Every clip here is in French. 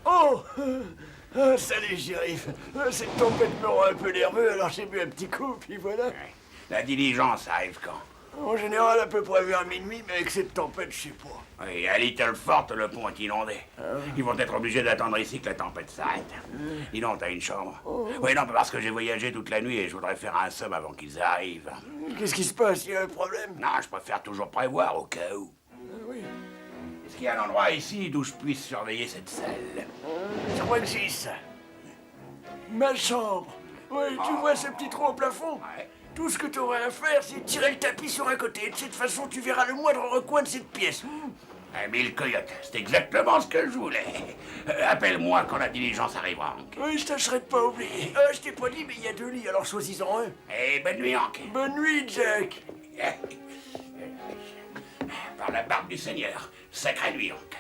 Oh salut, shérif. Cette tempête me rend un peu nerveux, alors j'ai bu un petit coup, puis voilà. Ouais. La diligence arrive quand? En général, à peu près vers minuit, mais avec cette tempête, je sais pas. Oui, à Little Fort, le pont est inondé. Ils vont être obligés d'attendre ici que la tempête s'arrête. Dis donc, t'as une chambre? Oui, non, parce que j'ai voyagé toute la nuit et je voudrais faire un somme avant qu'ils arrivent. Qu'est-ce qui se passe? Il y a un problème? Non, je préfère toujours prévoir au cas où. Oui. Est-ce qu'il y a un endroit ici d'où je puisse surveiller cette salle? Je crois que c'est ça. Ma chambre. Oui, tu vois ce petit trou au plafond? Ouais. Tout ce que tu aurais à faire, c'est tirer le tapis sur un côté. De cette façon, tu verras le moindre recoin de cette pièce. Mille coyotes, c'est exactement ce que je voulais. Appelle-moi quand la diligence arrivera, Hank. Oui, je tâcherai de pas oublier. Je t'ai pas dit, mais il y a 2 lits, alors choisis-en un. Et bonne nuit, Hank. Bonne nuit, Jack. Par la barbe du Seigneur, sacrée nuit, Hank.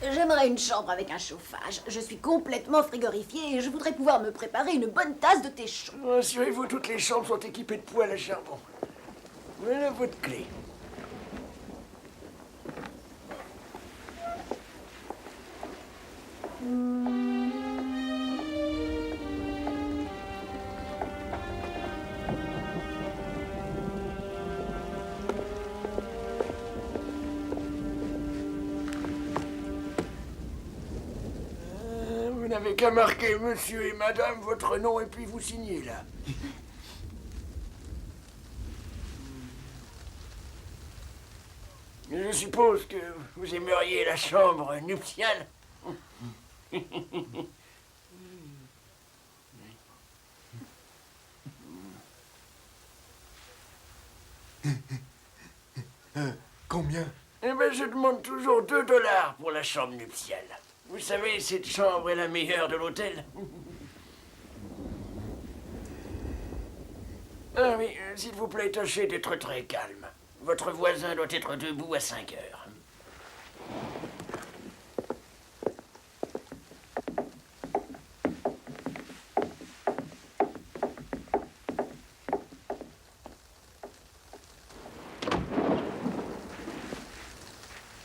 J'aimerais une chambre avec un chauffage. Je suis complètement frigorifiée et je voudrais pouvoir me préparer une bonne tasse de thé chaud. Rassurez-vous, toutes les chambres sont équipées de poêles à charbon. Voilà votre clé. Vous n'avez qu'à marquer monsieur et madame votre nom et puis vous signez là. Je suppose que vous aimeriez la chambre nuptiale. Combien? Eh ben, je demande toujours 2 $ pour la chambre nuptiale. Vous savez, cette chambre est la meilleure de l'hôtel. Ah oui, s'il vous plaît, tâchez d'être très calme. Votre voisin doit être debout à 5 heures.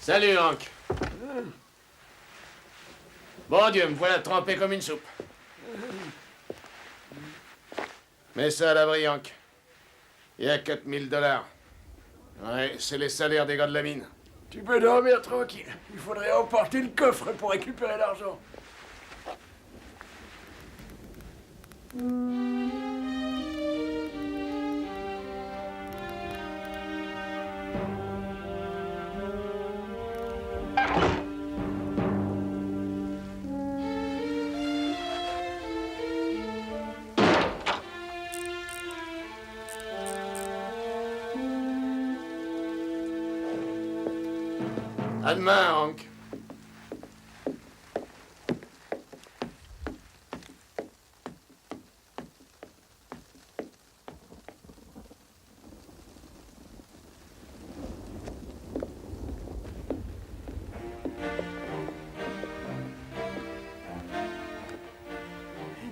Salut, Hank. Bon Dieu, me voilà trempé comme une soupe. Mets ça à l'abri, Hank. Il y a 4000 $. Ouais, c'est les salaires des gars de la mine. Tu peux dormir tranquille. Il faudrait emporter le coffre pour récupérer l'argent. À demain, Hank.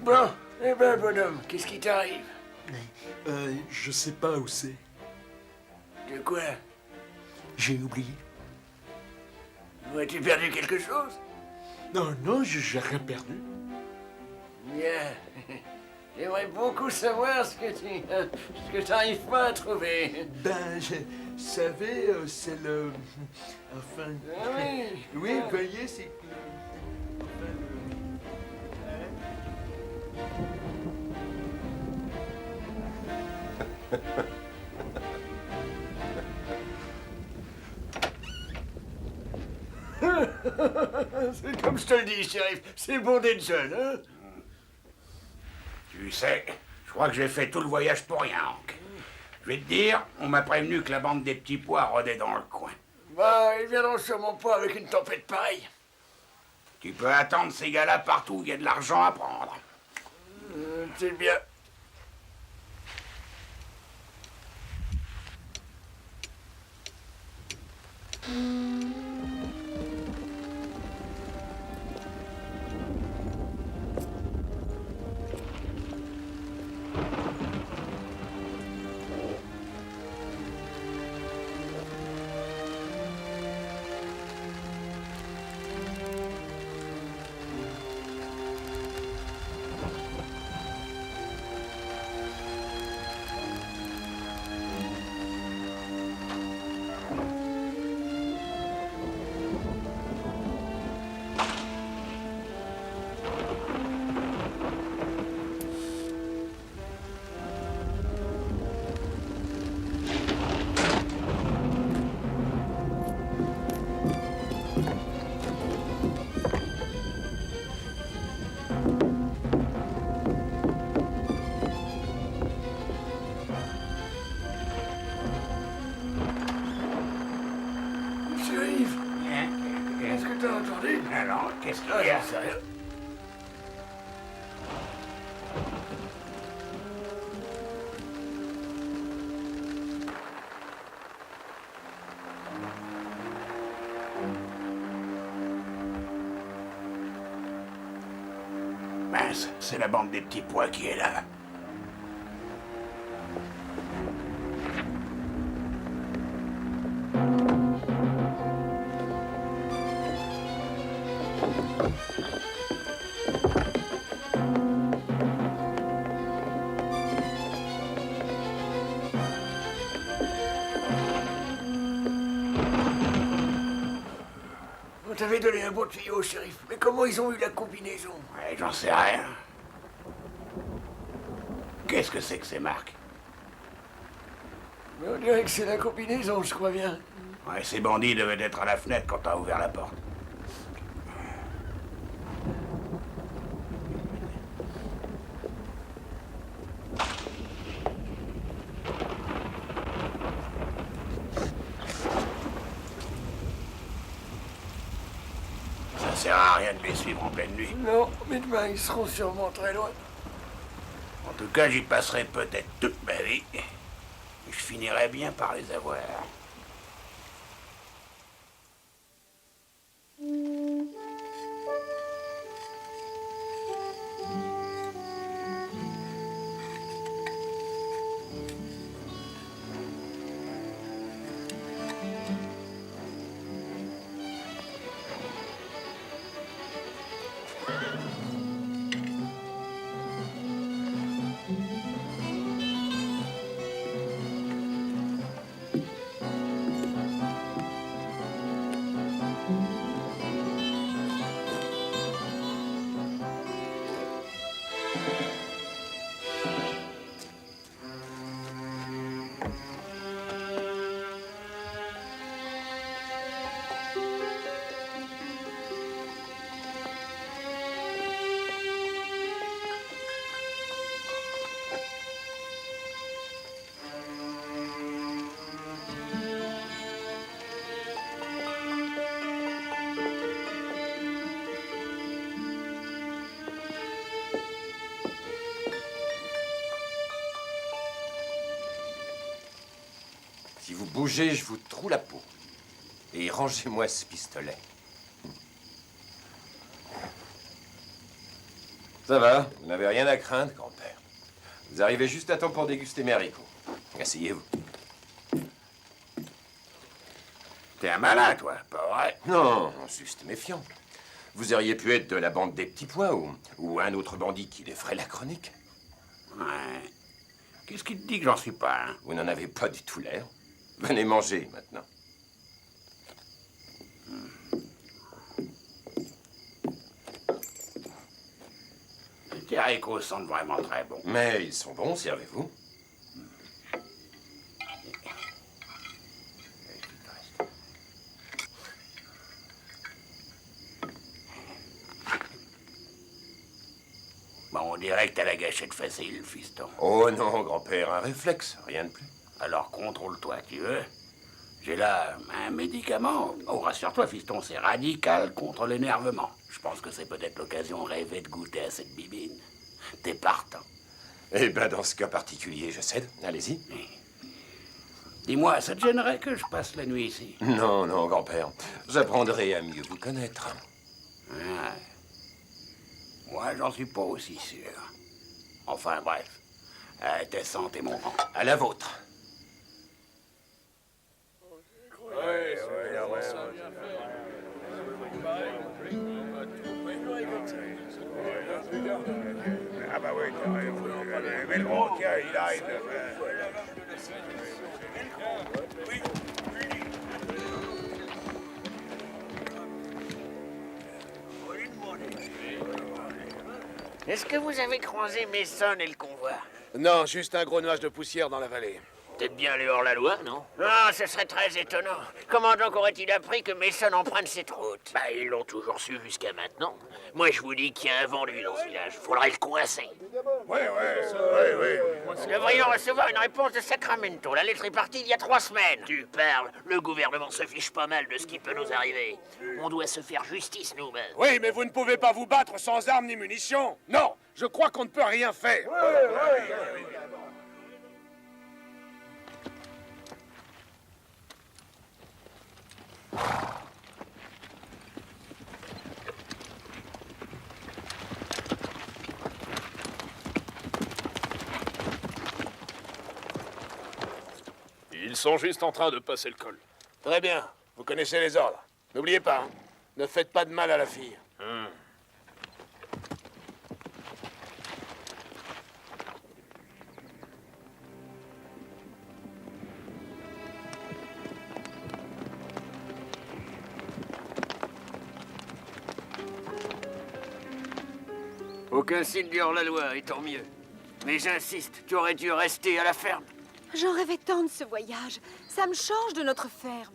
Bon, eh ben, bonhomme, qu'est-ce qui t'arrive? Je sais pas où c'est. De quoi? J'ai oublié. As-tu perdu quelque chose? Non, non, j'ai rien perdu. Bien. J'aimerais beaucoup savoir ce que tu n'arrives pas à trouver. Ben, vous savez, c'est le... Enfin... Ah oui. Oui, vous voyez, c'est que... C'est comme je te le dis, shérif, c'est bon d'être jeune, hein? Tu sais, je crois que j'ai fait tout le voyage pour rien, Hank. Je vais te dire, on m'a prévenu que la bande des petits pois rôdait dans le coin. Bah, ils viendront sûrement pas avec une tempête pareille. Tu peux attendre ces gars-là partout où il y a de l'argent à prendre. C'est bien. Shérif, est-ce que t'as entendu? Alors, qu'est-ce qu'il Ah, y a? j'en sais rien. Mince, c'est la bande des petits pois qui est là. On t'avait donné un bon tuyau, shérif. Mais comment ils ont eu la combinaison? Ouais, j'en sais rien. Qu'est-ce que c'est que ces marques? Mais on dirait que c'est la combinaison, je crois bien. Ouais, ces bandits devaient être à la fenêtre quand t'as ouvert la porte. Ça sert à rien de les suivre en pleine nuit. Non, mais demain, ils seront sûrement très loin. En tout cas, j'y passerai peut-être toute ma vie. Et je finirai bien par les avoir. Si vous bougez, je vous troue la peau. Et rangez-moi ce pistolet. Ça va, vous n'avez rien à craindre, grand-père. Vous arrivez juste à temps pour déguster mes haricots. Asseyez-vous. T'es un malin, toi, pas vrai? Non, juste méfiant. Vous auriez pu être de la bande des petits pois ou un autre bandit qui défraie la chronique. Ouais. Qu'est-ce qui te dit que j'en suis pas, hein? Vous n'en avez pas du tout l'air. Venez manger maintenant. Tes haricots sentent vraiment très bon. Mais ils sont bons, servez-vous. Bon, on dirait que t'as la gâchette facile, fiston. Oh non, grand-père, un réflexe, rien de plus. Alors contrôle-toi, tu veux? J'ai là un médicament. Oh, rassure-toi, fiston, c'est radical contre l'énervement. Je pense que c'est peut-être l'occasion rêvée de goûter à cette bibine. T'es partant. Eh ben, dans ce cas particulier, je cède. Allez-y. Dis-moi, ça te gênerait que je passe la nuit ici? Non, non, grand-père. J'apprendrai à mieux vous connaître. Ouais. Moi, j'en suis pas aussi sûr. Enfin, bref. Tes sangs et mon rang. À la vôtre. Ah bah oui, t'as raison. Mais le gros, tiens, il arrive. Est-ce que vous avez croisé Mason et le convoi? Non, juste un gros nuage de poussière dans la vallée. Peut-être bien le hors-la-loi, non? Ah, ce serait très étonnant. Comment donc aurait-il appris que Mason emprunte cette route? Bah, ils l'ont toujours su jusqu'à maintenant. Moi, je vous dis qu'il y a un vendu dans ce village. Faudrait le coincer. Oui. Nous devrions recevoir une réponse de Sacramento. La lettre est partie il y a 3 semaines. Tu parles. Le gouvernement se fiche pas mal de ce qui peut nous arriver. On doit se faire justice nous-mêmes. Oui, mais vous ne pouvez pas vous battre sans armes ni munitions. Non, je crois qu'on ne peut rien faire. Ils sont juste en train de passer le col. Très bien, vous connaissez les ordres. N'oubliez pas, hein, ne faites pas de mal à la fille. Aucun signe du hors-la-loi, et tant mieux. Mais j'insiste, tu aurais dû rester à la ferme. J'en rêvais tant de ce voyage. Ça me change de notre ferme.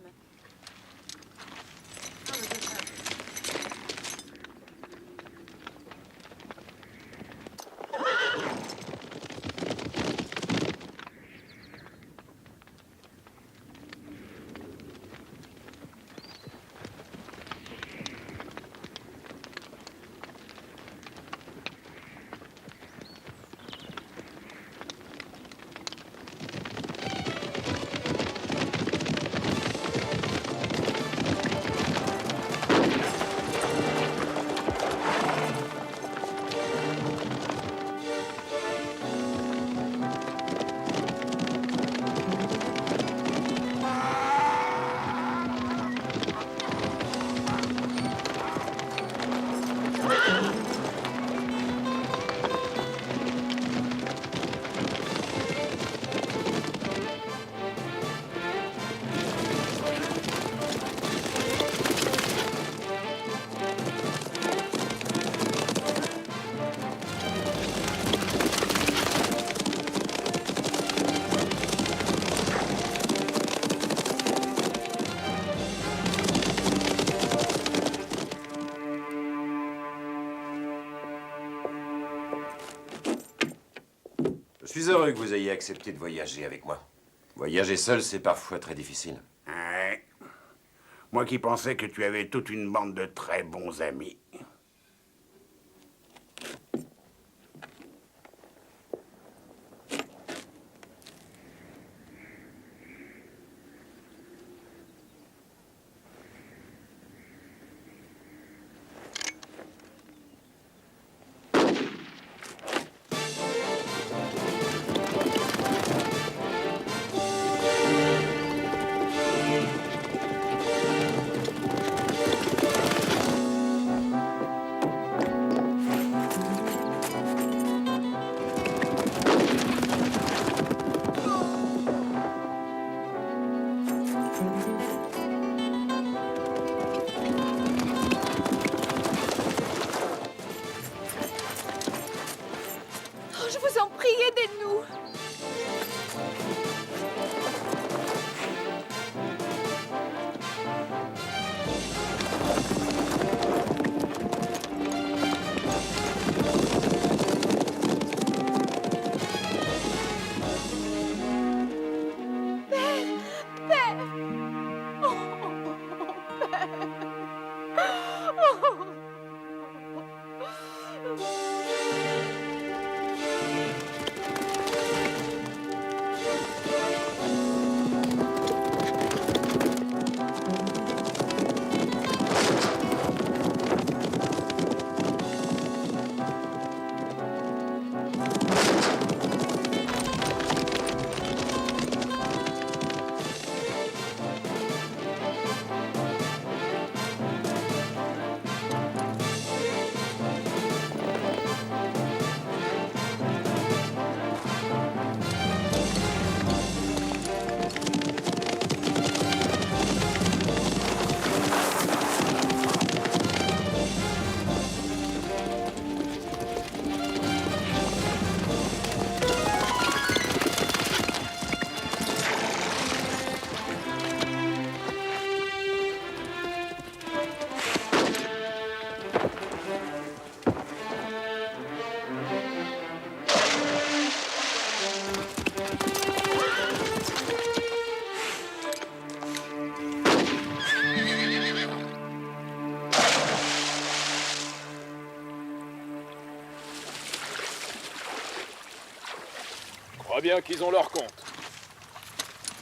Je suis heureux que vous ayez accepté de voyager avec moi. Voyager seul, c'est parfois très difficile. Ouais. Moi qui pensais que tu avais toute une bande de très bons amis. Je vous en prie, aidez-nous. Je crois bien qu'ils ont leur compte.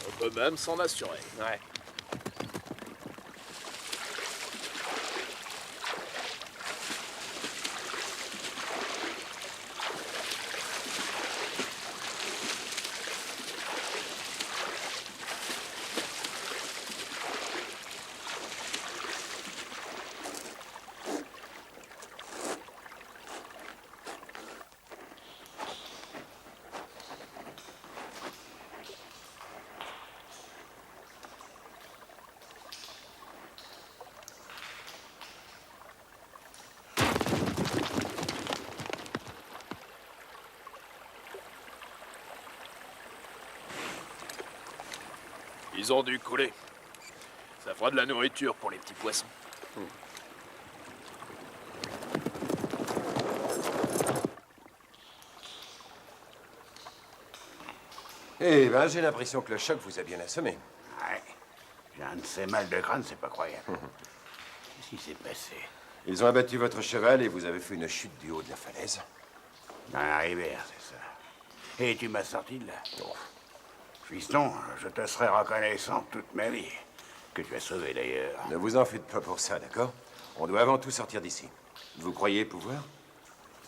On peut même s'en assurer. Ouais. Ils ont dû couler. Ça fera de la nourriture pour les petits poissons. Eh ben, j'ai l'impression que le choc vous a bien assommé. Ouais. J'ai un de ces mal de crâne, c'est pas croyable. Qu'est-ce qui s'est passé? Ils ont abattu votre cheval et vous avez fait une chute du haut de la falaise. Dans la rivière, c'est ça. Et tu m'as sorti de là. Oh. Fiston, je te serai reconnaissant toute ma vie. Que tu as sauvé d'ailleurs. Ne vous en faites pas pour ça, d'accord? On doit avant tout sortir d'ici. Vous croyez pouvoir?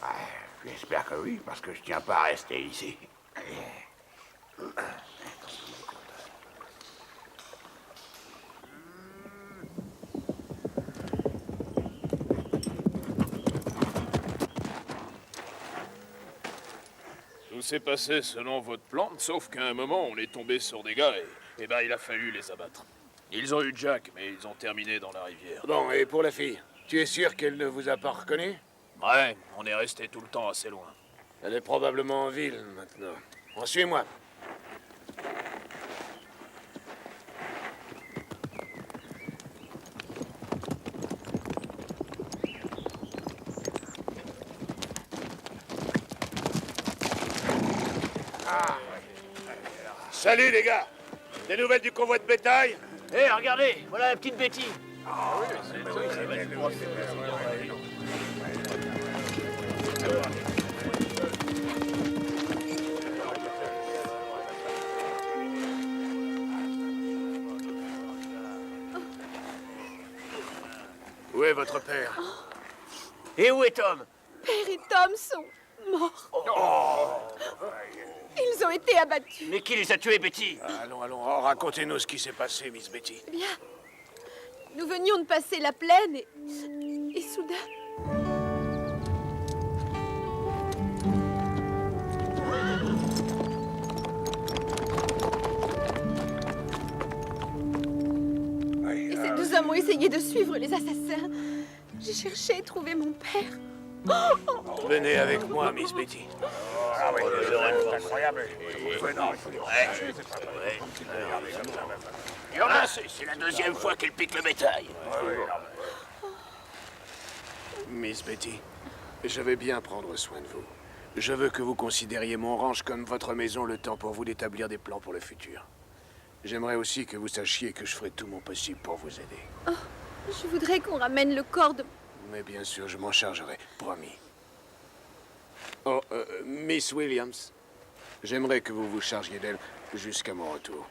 Ouais, j'espère que oui, parce que je tiens pas à rester ici. Tout s'est passé selon votre plan, sauf qu'à un moment, on est tombé sur des gars et ben, il a fallu les abattre. Ils ont eu Jack, mais ils ont terminé dans la rivière. Bon, et pour la fille, tu es sûr qu'elle ne vous a pas reconnu? Ouais, on est resté tout le temps assez loin. Elle est probablement en ville maintenant. Bon, suis-moi. Salut les gars! Des nouvelles du convoi de bétail? Hé, regardez, voilà la petite Betty. Où est votre père? Et où est Tom? Père et Tom sont morts. Ils ont été abattus. Mais qui les a tués, Betty? Allons, allons, racontez-nous ce qui s'est passé, Miss Betty. Eh bien, nous venions de passer la plaine et soudain... Et ces deux hommes ont essayé de suivre les assassins. J'ai cherché et trouvé mon père. Venez avec moi, Miss Betty. Ah oui, c'est incroyable. Il y en a assez, c'est la deuxième fois qu'elle pique le bétail. Miss Betty, je vais bien prendre soin de vous. Je veux que vous considériez mon ranch comme votre maison le temps pour vous d'établir des plans pour le futur. J'aimerais aussi que vous sachiez que je ferai tout mon possible pour vous aider. Oh, je voudrais qu'on ramène le corps de... Mais bien sûr, je m'en chargerai, promis. Oh, Miss Williams, j'aimerais que vous vous chargiez d'elle jusqu'à mon retour.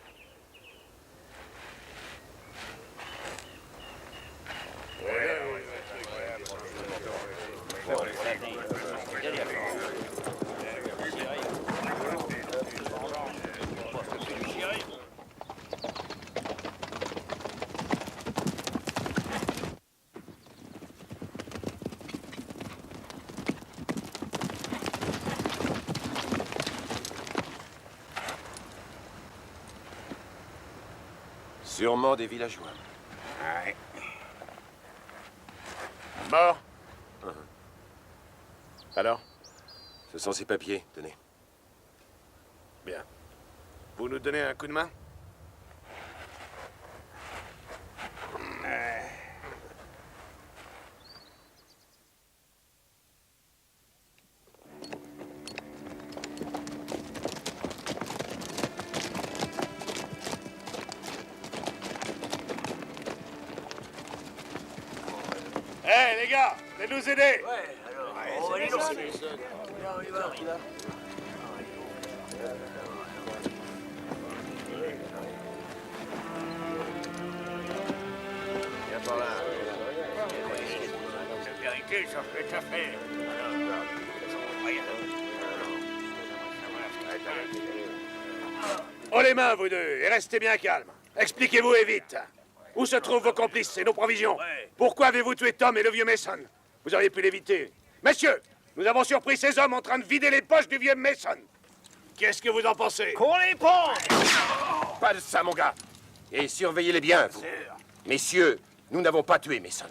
Sûrement des villageois. Ouais. Mort? Alors? Ce sont ces papiers, tenez. Bien. Vous nous donnez un coup de main? Hé, les gars, venez nous aider! Viens par là. La vérité, ça fait ta fait. Oh les mains, vous deux, et restez bien calmes. Expliquez-vous et vite. Où se trouvent vos complices et nos provisions? Pourquoi avez-vous tué Tom et le vieux Mason? Vous auriez pu l'éviter. Messieurs, nous avons surpris ces hommes en train de vider les poches du vieux Mason. Qu'est-ce que vous en pensez? Qu'on les pende! Pas de ça, mon gars. Et surveillez-les bien, vous. Messieurs, nous n'avons pas tué Mason.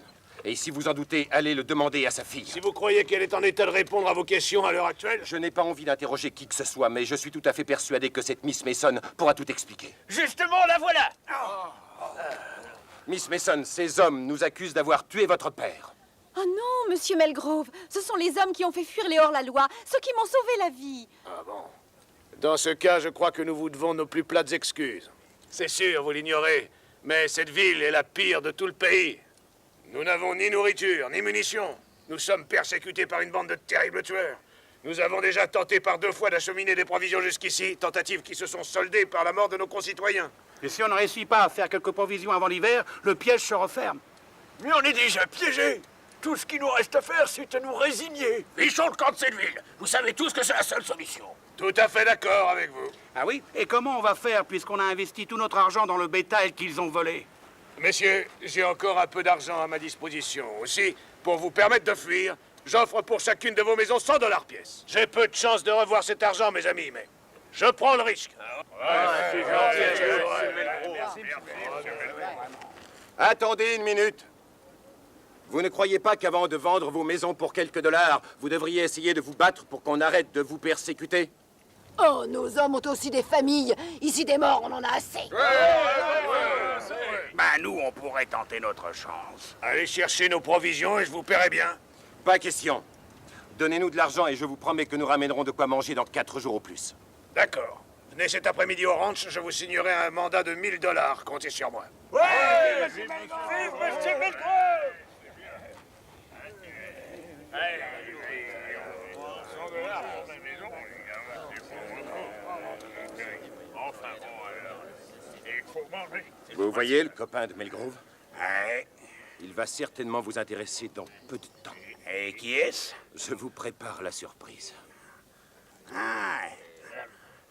Et si vous en doutez, allez le demander à sa fille. Si vous croyez qu'elle est en état de répondre à vos questions à l'heure actuelle... Je n'ai pas envie d'interroger qui que ce soit, mais je suis tout à fait persuadé que cette Miss Mason pourra tout expliquer. Justement, la voilà! Miss Mason, ces hommes nous accusent d'avoir tué votre père. Oh non, monsieur Melgrove, ce sont les hommes qui ont fait fuir les hors-la-loi, ceux qui m'ont sauvé la vie. Ah bon? Dans ce cas, je crois que nous vous devons nos plus plates excuses. C'est sûr, vous l'ignorez, mais cette ville est la pire de tout le pays. Nous n'avons ni nourriture, ni munitions. Nous sommes persécutés par une bande de terribles tueurs. Nous avons déjà tenté par 2 fois d'acheminer des provisions jusqu'ici, tentatives qui se sont soldées par la mort de nos concitoyens. Et si on ne réussit pas à faire quelques provisions avant l'hiver, le piège se referme. Mais on est déjà piégés. Tout ce qu'il nous reste à faire, c'est de nous résigner. Fichons le camp de cette ville. Vous savez tous que c'est la seule solution. Tout à fait d'accord avec vous. Ah oui? Et comment on va faire puisqu'on a investi tout notre argent dans le bétail qu'ils ont volé? Messieurs, j'ai encore un peu d'argent à ma disposition. Aussi, pour vous permettre de fuir, j'offre pour chacune de vos maisons 100 $ pièce. J'ai peu de chance de revoir cet argent, mes amis, mais je prends le risque. Attendez une minute. Vous ne croyez pas qu'avant de vendre vos maisons pour quelques dollars, vous devriez essayer de vous battre pour qu'on arrête de vous persécuter? Oh, nos hommes ont aussi des familles. Ici, des morts, on en a assez. Ben, nous, on pourrait tenter notre chance. Allez chercher nos provisions et je vous paierai bien. Pas question. Donnez-nous de l'argent et je vous promets que nous ramènerons de quoi manger dans 4 jours au plus. D'accord. Venez cet après-midi au ranch, je vous signerai un mandat de 1000 $. Comptez sur moi. Vous voyez le copain de Melgrove? Ouais. Il va certainement vous intéresser dans peu de temps. Et qui est-ce? Je vous prépare la surprise. Ah,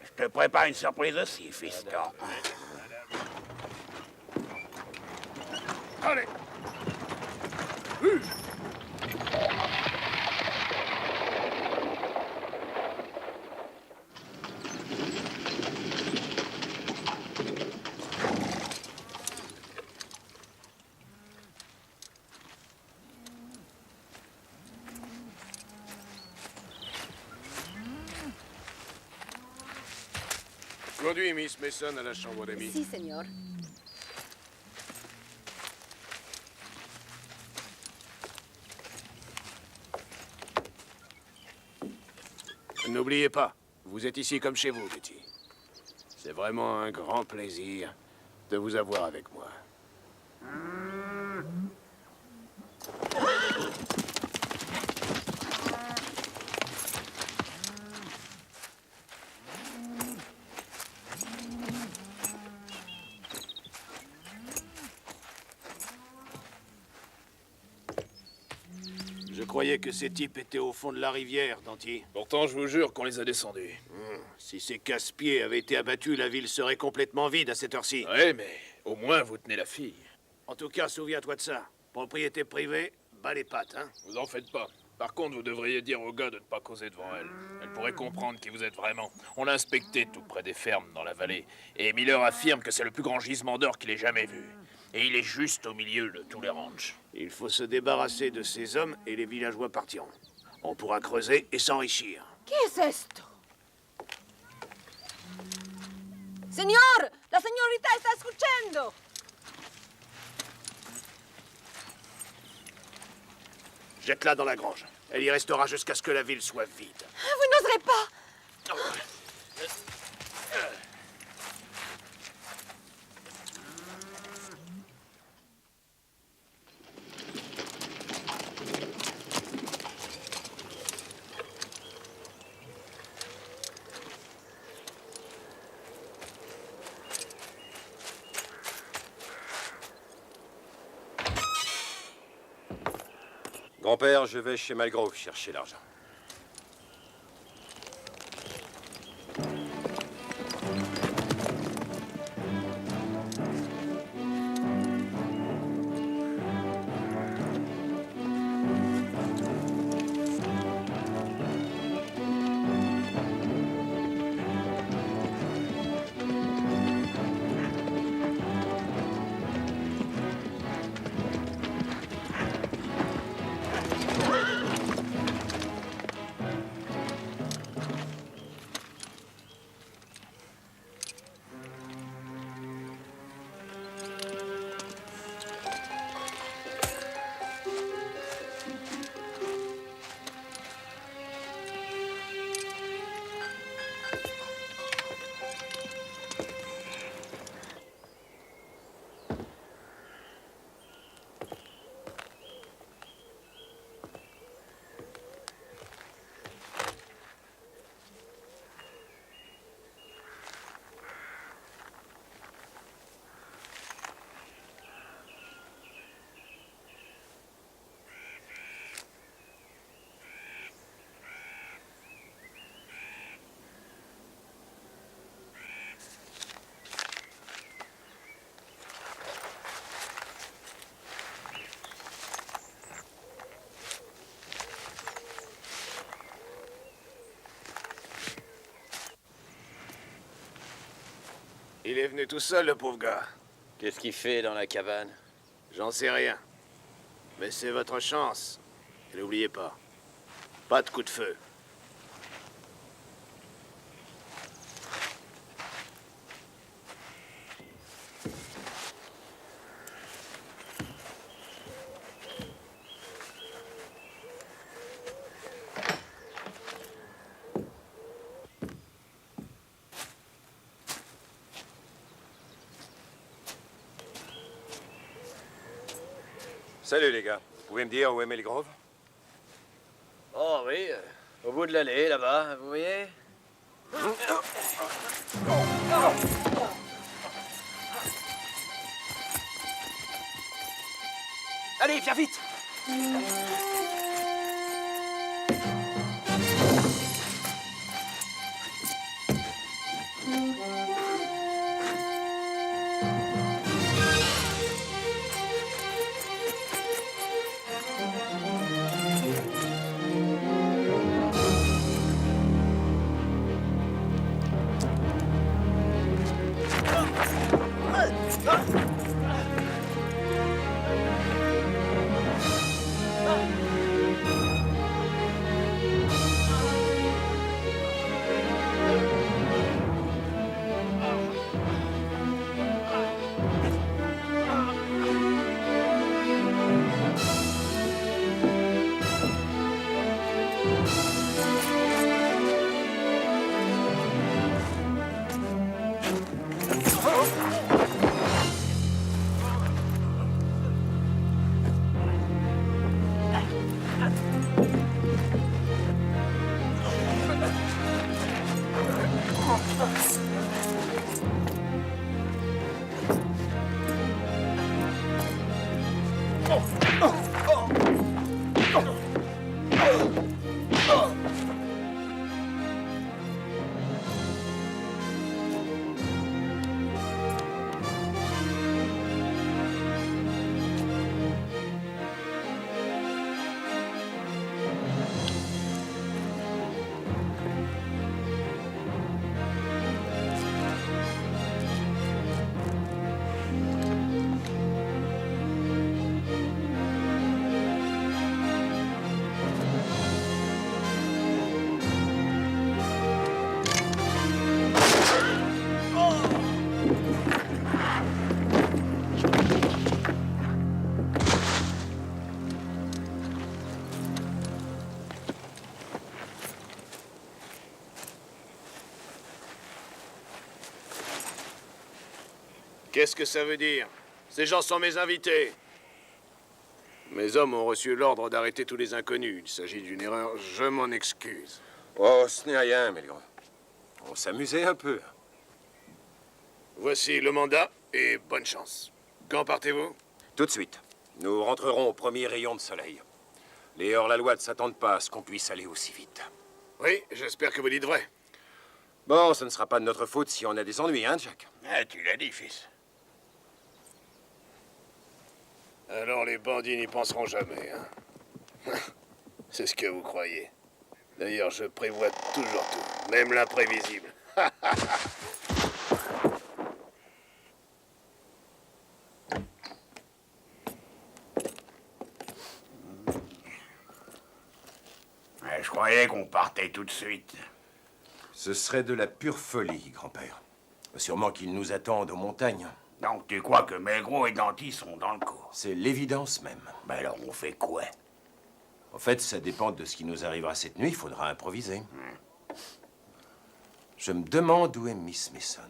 je te prépare une surprise aussi, fiston. Allez! Conduis Miss Mason à la chambre d'amis. Si, señor. N'oubliez pas, vous êtes ici comme chez vous, Betty. C'est vraiment un grand plaisir de vous avoir avec moi. Je croyais que ces types étaient au fond de la rivière, Danty. Pourtant, je vous jure qu'on les a descendus. Si ces casse-pieds avaient été abattus, la ville serait complètement vide à cette heure-ci. Ouais, mais au moins vous tenez la fille. En tout cas, souviens-toi de ça. Propriété privée, bas les pattes, hein. Vous en faites pas. Par contre, vous devriez dire au gars de ne pas causer devant elle. Elle pourrait comprendre qui vous êtes vraiment. On l'a inspecté tout près des fermes dans la vallée. Et Miller affirme que c'est le plus grand gisement d'or qu'il ait jamais vu. Et il est juste au milieu de tous les ranchs. Il faut se débarrasser de ces hommes et les villageois partiront. On pourra creuser et s'enrichir. ¿Qué es esto? Señor, la señorita está escuchando. Jette-la dans la grange. Elle y restera jusqu'à ce que la ville soit vide. Vous n'oserez pas. Grand-père, je vais chez Malgrove chercher l'argent. Il est venu tout seul, le pauvre gars. Qu'est-ce qu'il fait dans la cabane? J'en sais rien. Mais c'est votre chance. Et n'oubliez pas, pas de coup de feu. Salut les gars. Vous pouvez me dire où est Melgrove? Oh oui, au bout de l'allée, là-bas, vous voyez? Allez, viens vite. Qu'est-ce que ça veut dire? Ces gens sont mes invités. Mes hommes ont reçu l'ordre d'arrêter tous les inconnus. Il s'agit d'une erreur, je m'en excuse. Oh, ce n'est rien, Melgrove. On s'amusait un peu. Voici le mandat et bonne chance. Quand partez-vous? Tout de suite. Nous rentrerons au premier rayon de soleil. Les hors-la-loi ne s'attendent pas à ce qu'on puisse aller aussi vite. Oui, j'espère que vous dites vrai. Bon, ce ne sera pas de notre faute si on a des ennuis, hein, Jack? Ah, tu l'as dit, fils. Alors les bandits n'y penseront jamais, hein? C'est ce que vous croyez. D'ailleurs, je prévois toujours tout, même l'imprévisible. Je croyais qu'on partait tout de suite. Ce serait de la pure folie, grand-père. Sûrement qu'ils nous attendent aux montagnes. Donc tu crois que Melgros et Danty sont dans le coup? C'est l'évidence même. Ben alors on fait quoi? En fait, ça dépend de ce qui nous arrivera cette nuit. Il faudra improviser. Je me demande où est Miss Mason.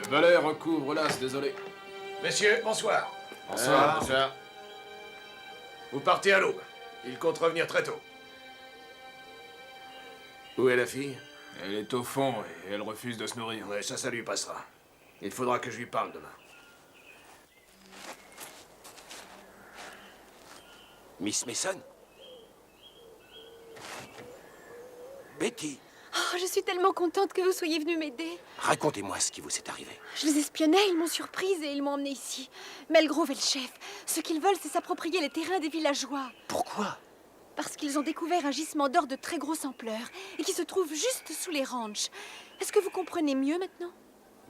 Le valet recouvre l'as, désolé. Messieurs, bonsoir. Bonsoir. Bonsoir. Vous partez à l'aube. Il compte revenir très tôt. Où est la fille? Elle est au fond et elle refuse de se nourrir. Ouais, ça lui passera. Il faudra que je lui parle demain. Miss Mason? Betty, Oh, je suis tellement contente que vous soyez venu m'aider. racontez-moi ce qui vous est arrivé. Je les espionnais, ils m'ont surprise et ils m'ont emmenée ici. Melgrove est le chef. Ce qu'ils veulent, c'est s'approprier les terrains des villageois. Pourquoi? Parce qu'ils ont découvert un gisement d'or de très grosse ampleur et qui se trouve juste sous les ranchs. Est-ce que vous comprenez mieux maintenant?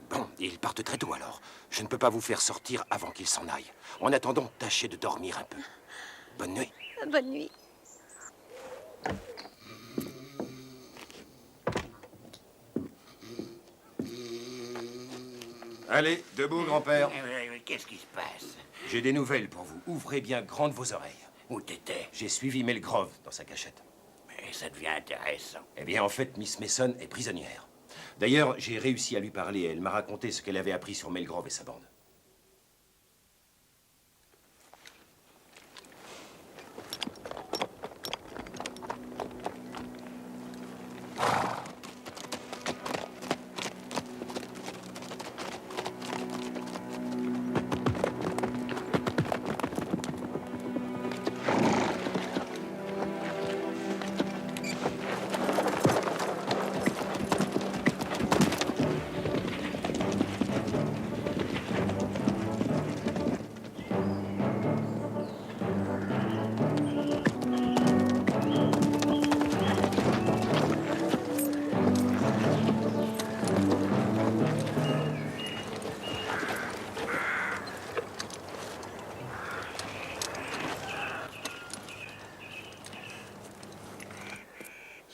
Bon, ils partent très tôt alors. Je ne peux pas vous faire sortir avant qu'ils s'en aillent. En attendant, tâchez de dormir un peu. Bonne nuit. Bonne nuit. Allez, debout, grand-père. Qu'est-ce qui se passe? J'ai des nouvelles pour vous. Ouvrez bien grandes vos oreilles. Où t'étais? J'ai suivi Melgrove dans sa cachette. Mais ça devient intéressant. Eh bien, en fait, Miss Mason est prisonnière. D'ailleurs, j'ai réussi à lui parler et elle m'a raconté ce qu'elle avait appris sur Melgrove et sa bande.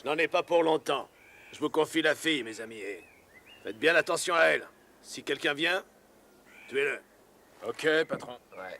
n'en est pas pour longtemps. Je vous confie la fille, mes amis, et faites bien attention à elle. Si quelqu'un vient, tuez-le. Ok, patron. Ouais.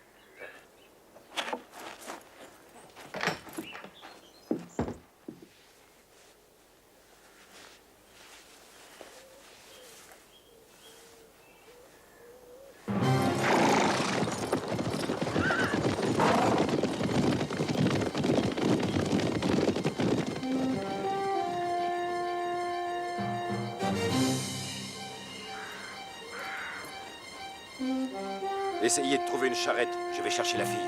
Essayez de trouver une charrette. Je vais chercher la fille.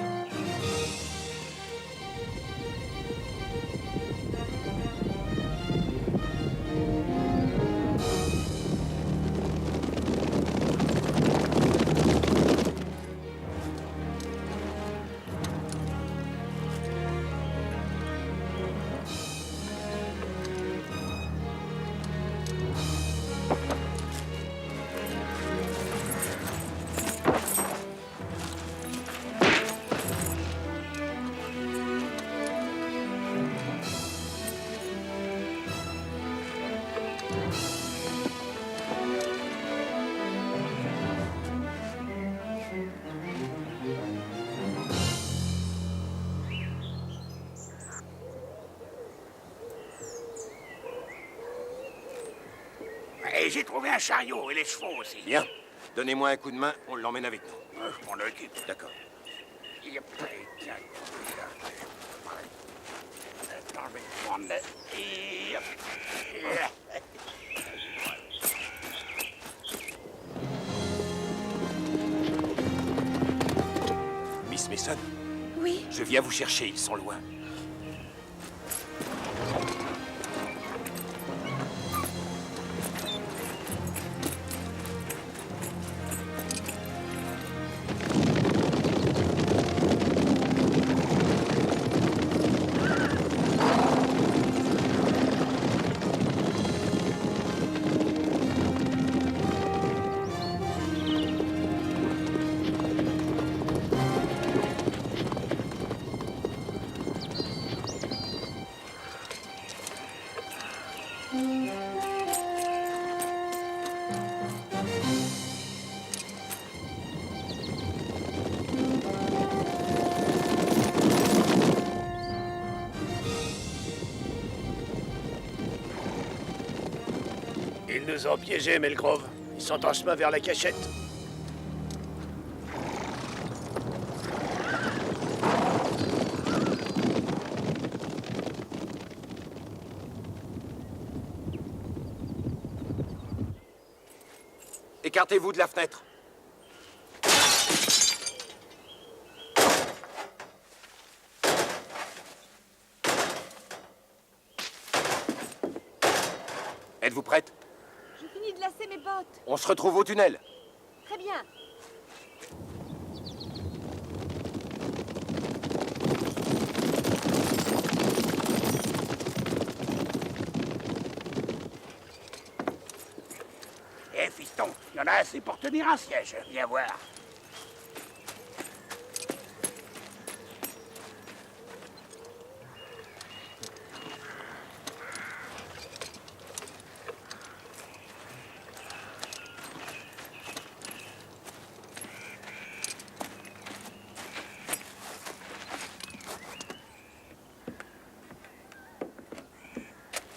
Et j'ai trouvé un chariot et les chevaux aussi. Bien. Donnez-moi un coup de main, on l'emmène avec nous. Je m'en occupe. D'accord. Attends, je vais prendre le... Miss Mason, Oui? je viens vous chercher, ils sont loin. Ils nous ont piégés, Melgrove. Ils sont en chemin vers la cachette. Écartez-vous de la fenêtre. Êtes-vous prête? J'ai fini de lasser mes bottes. On se retrouve au tunnel. Très bien. Eh, fiston, il y en a assez pour tenir un siège. Viens voir.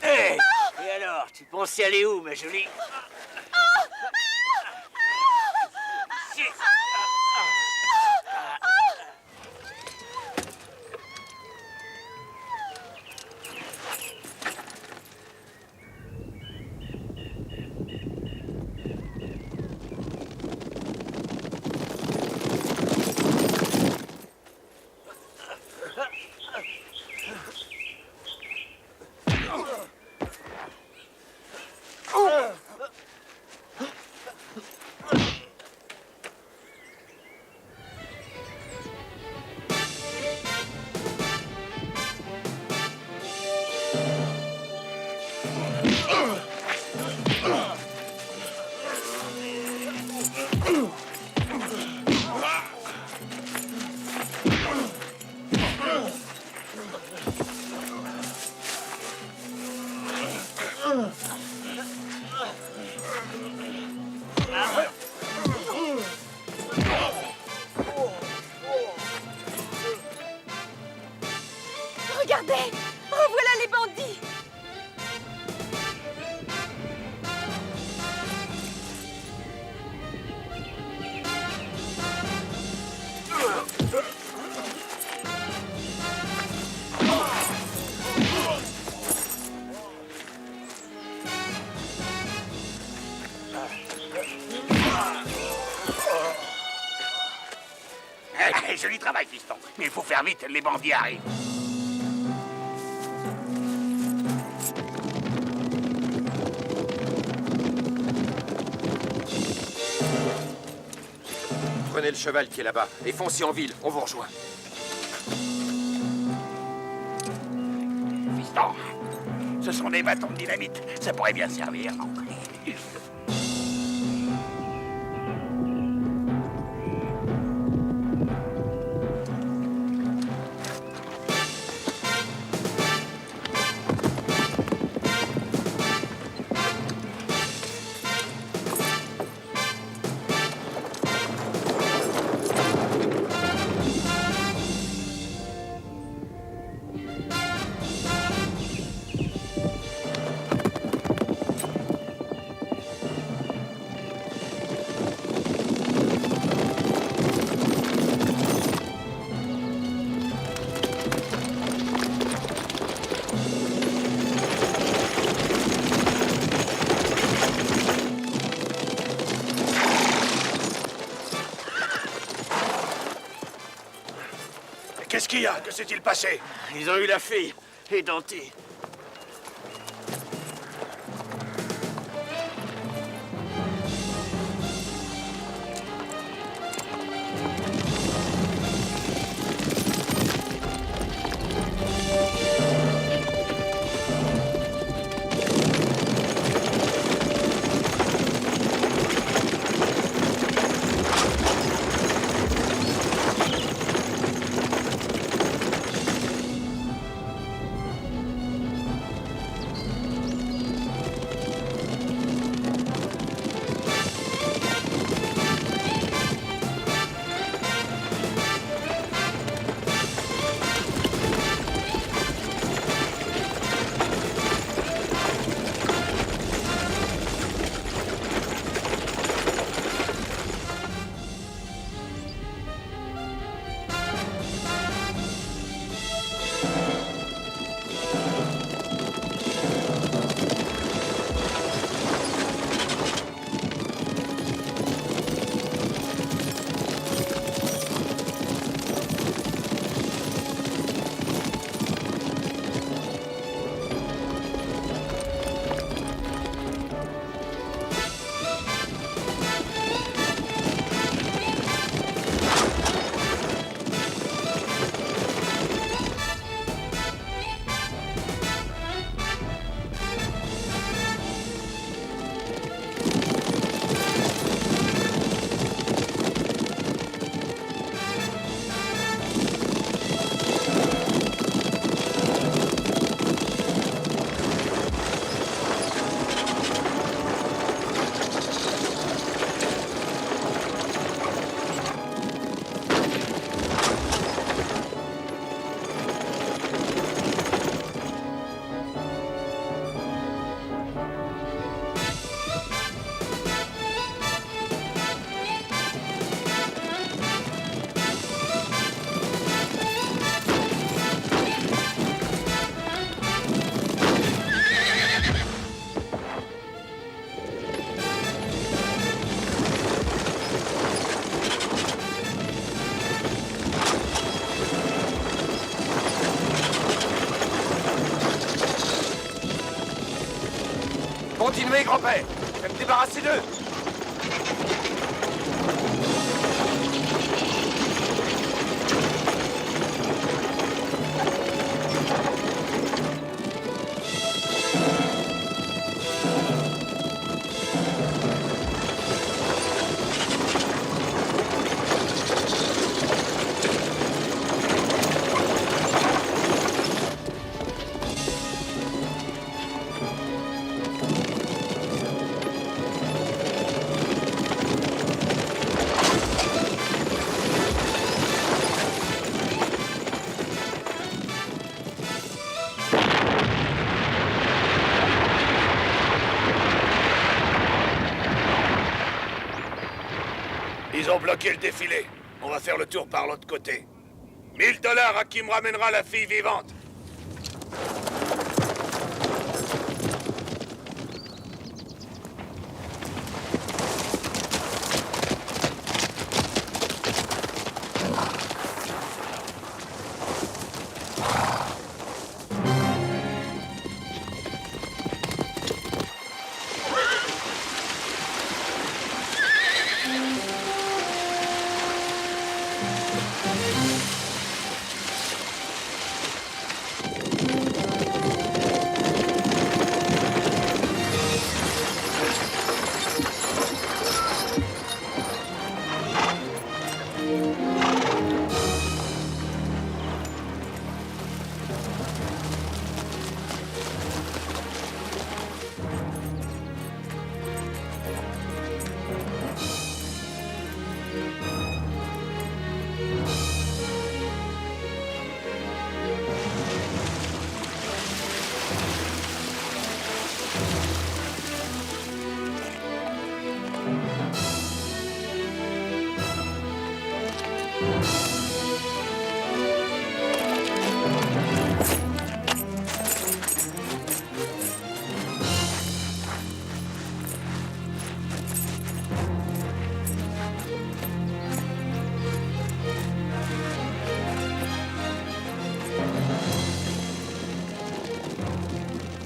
Hé! Et alors, tu penses y aller où, ma jolie? Regardez! Revoilà les bandits! Joli travail, fiston. Mais il faut faire vite, les bandits arrivent. Prenez le cheval qui est là-bas et foncez en ville, on vous rejoint. Fiston, ce sont des bâtons de dynamite. Ça pourrait bien servir, non? Qu'est-ce qu'il y a? Que s'est-il passé? Ils ont eu la fille, édentée. Continuez, grand-père. Je vais me débarrasser d'eux. bloquer le défilé. On va faire le tour par l'autre côté. 1000 $ à qui me ramènera la fille vivante.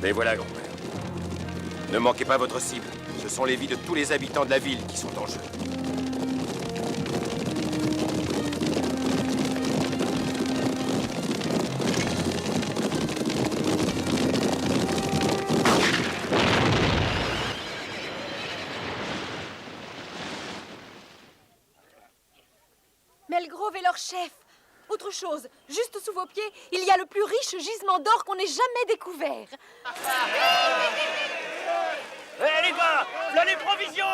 Mais voilà, grand-père. Ne manquez pas votre cible. Ce sont les vies de tous les habitants de la ville qui sont en jeu. Melgrove est leur chef. Autre chose, juste sous vos pieds, il y a le plus riche gisement d'or qu'on ait jamais découvert. Hé les gars, là les provisions!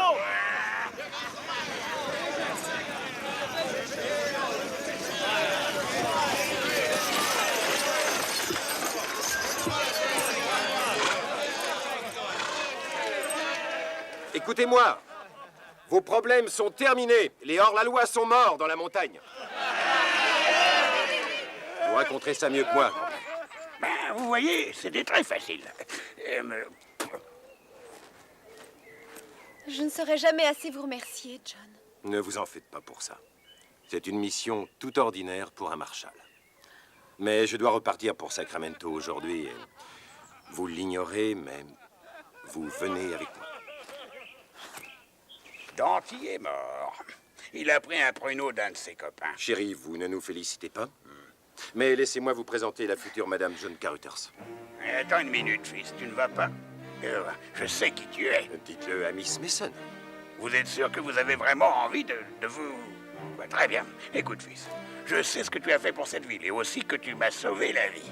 Écoutez-moi. Vos problèmes sont terminés. Les hors-la-loi sont morts dans la montagne. Vous raconterez ça mieux que moi. Ben, vous voyez, c'était très facile. Je ne saurais jamais assez vous remercier, John. Ne vous en faites pas pour ça. C'est une mission tout ordinaire pour un marshal. Mais je dois repartir pour Sacramento aujourd'hui. Vous l'ignorez, mais vous venez avec moi. Danty est mort. Il a pris un pruneau d'un de ses copains. Chérie, vous ne nous félicitez pas. Mais laissez-moi vous présenter la future Madame John Carruthers. Attends une minute, fils, tu ne vas pas. Je sais qui tu es. Dites-le à Miss Mason. Vous êtes sûr que vous avez vraiment envie de vous... Ben, très bien. Écoute, fils, je sais ce que tu as fait pour cette ville et aussi que tu m'as sauvé la vie.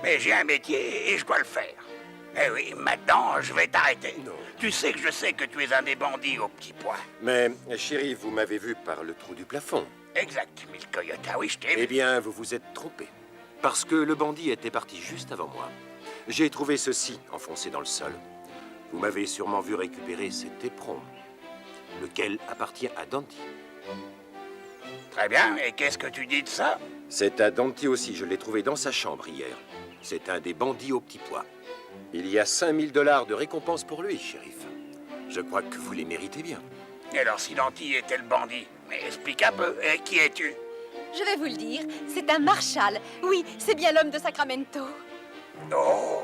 Mais j'ai un métier et je dois le faire. Eh oui, maintenant, je vais t'arrêter. Non. Tu sais que je sais que tu es un des bandits au petit pois. Mais, chérie, vous m'avez vu par le trou du plafond. Exact, Mille Coyote, oui, je t'ai vu. Eh bien, vous vous êtes trompé. Parce que le bandit était parti juste avant moi. J'ai trouvé ceci enfoncé dans le sol. Vous m'avez sûrement vu récupérer cet éperon, lequel appartient à Danty. Très bien, et qu'est-ce que tu dis de ça? C'est à Danty aussi, je l'ai trouvé dans sa chambre hier. C'est un des bandits au petit pois. Il y a 5000 $ de récompense pour lui, shérif. Je crois que vous les méritez bien. Et alors, si Danty était le bandit, mais explique un peu, et qui es-tu? Je vais vous le dire, c'est un marshal. Oui, c'est bien l'homme de Sacramento. Oh